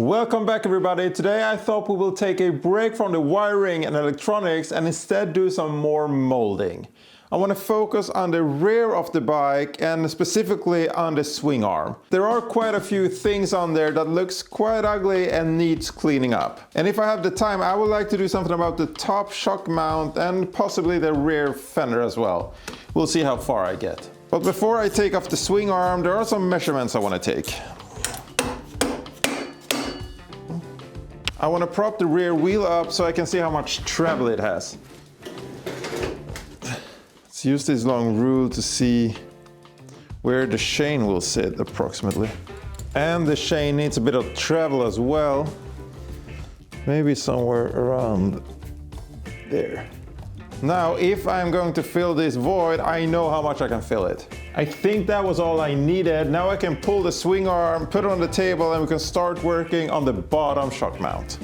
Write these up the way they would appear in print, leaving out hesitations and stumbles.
Welcome back everybody. Today I thought we will take a break from the wiring and electronics and instead do some more molding. I want to focus on the rear of the bike and specifically on the swing arm. There are quite a few things on there that looks quite ugly and needs cleaning up. And if I have the time, I would like to do something about the top shock mount and possibly the rear fender as well. We'll see how far I get. But before I take off the swing arm, there are some measurements I want to take. I want to prop the rear wheel up so I can see how much travel it has. Let's use this long rule to see where the chain will sit approximately. And the chain needs a bit of travel as well. Maybe somewhere around there. Now, if I'm going to fill this void, I know how much I can fill it. I think that was all I needed. Now I can pull the swing arm, put it on the table, and we can start working on the bottom shock mount.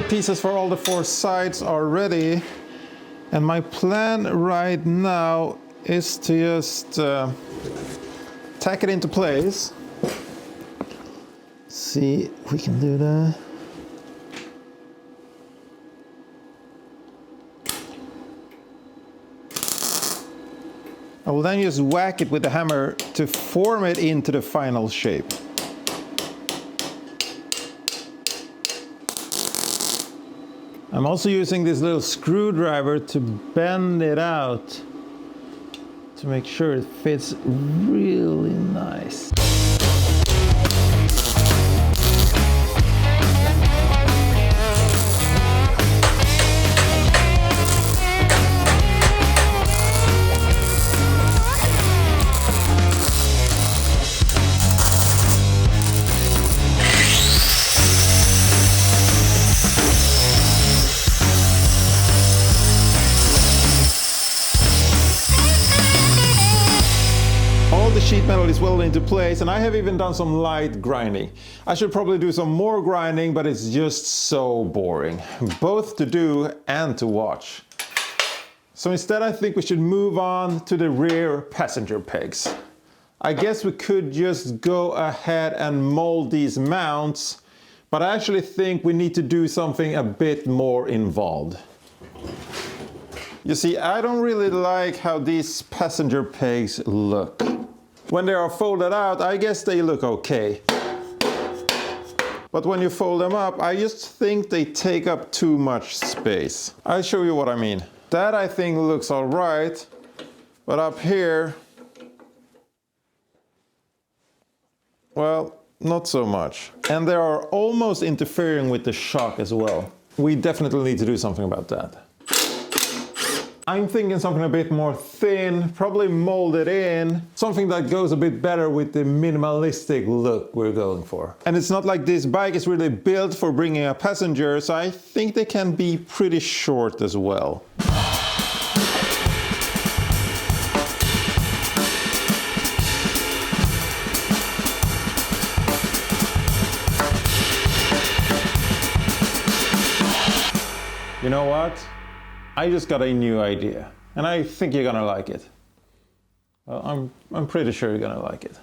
Pieces for all the four sides are ready, and my plan right now is to just tack it into place. See if we can do that. I will then just whack it with the hammer to form it into the final shape. I'm also using this little screwdriver to bend it out to make sure it fits really nice. The sheet metal is welded into place, and I have even done some light grinding. I should probably do some more grinding, but it's just so boring, both to do and to watch. So instead I think we should move on to the rear passenger pegs. I guess we could just go ahead and mold these mounts, but I actually think we need to do something a bit more involved. You see, I don't really like how these passenger pegs look. When they are folded out, I guess they look okay. But when you fold them up, I just think they take up too much space. I'll show you what I mean. That I think looks all right, but up here, well, not so much. And they are almost interfering with the shock as well. We definitely need to do something about that. I'm thinking something a bit more thin, probably molded in, something that goes a bit better with the minimalistic look we're going for. And it's not like this bike is really built for bringing a passenger, so I think they can be pretty short as well. You know what? I just got a new idea, and I think you're gonna like it. Well, I'm pretty sure you're gonna like it.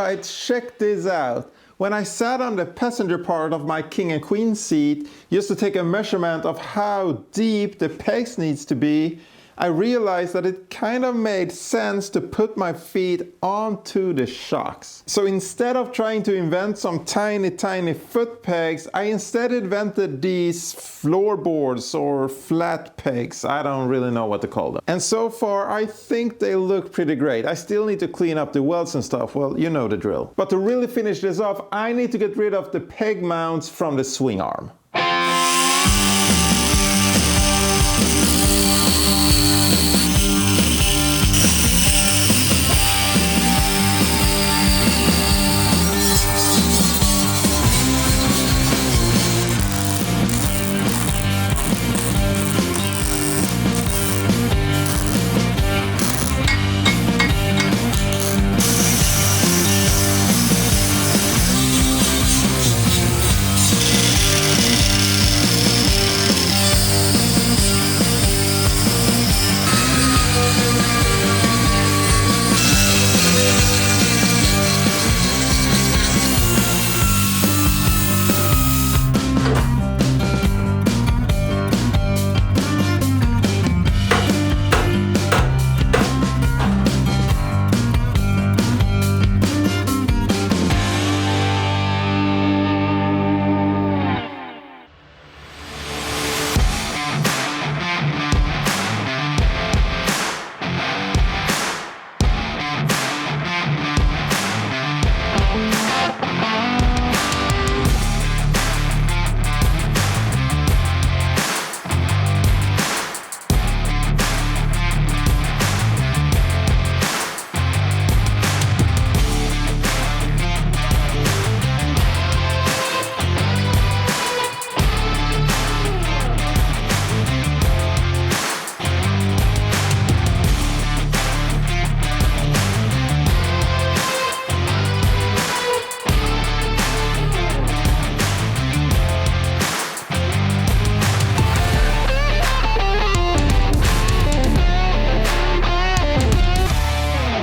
Alright, check this out. When I sat on the passenger part of my king and queen seat, just to take a measurement of how deep the pegs needs to be, I realized that it kind of made sense to put my feet onto the shocks. So instead of trying to invent some tiny foot pegs, I instead invented these floorboards or flat pegs. I don't really know what to call them. And so far, I think they look pretty great. I still need to clean up the welds and stuff. Well, you know the drill. But to really finish this off, I need to get rid of the peg mounts from the swing arm.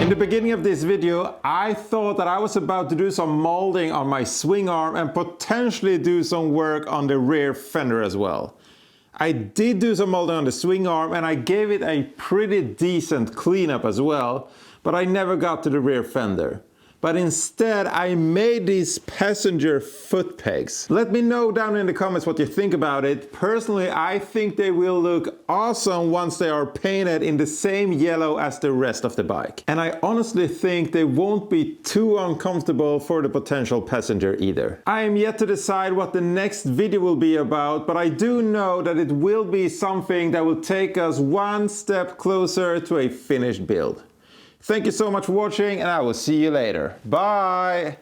In the beginning of this video, I thought that I was about to do some molding on my swing arm and potentially do some work on the rear fender as well. I did do some molding on the swing arm and I gave it a pretty decent cleanup as well, but I never got to the rear fender. But instead, I made these passenger foot pegs. Let me know down in the comments what you think about it. Personally, I think they will look awesome once they are painted in the same yellow as the rest of the bike. And I honestly think they won't be too uncomfortable for the potential passenger either. I am yet to decide what the next video will be about, but I do know that it will be something that will take us one step closer to a finished build. Thank you so much for watching and I will see you later. Bye!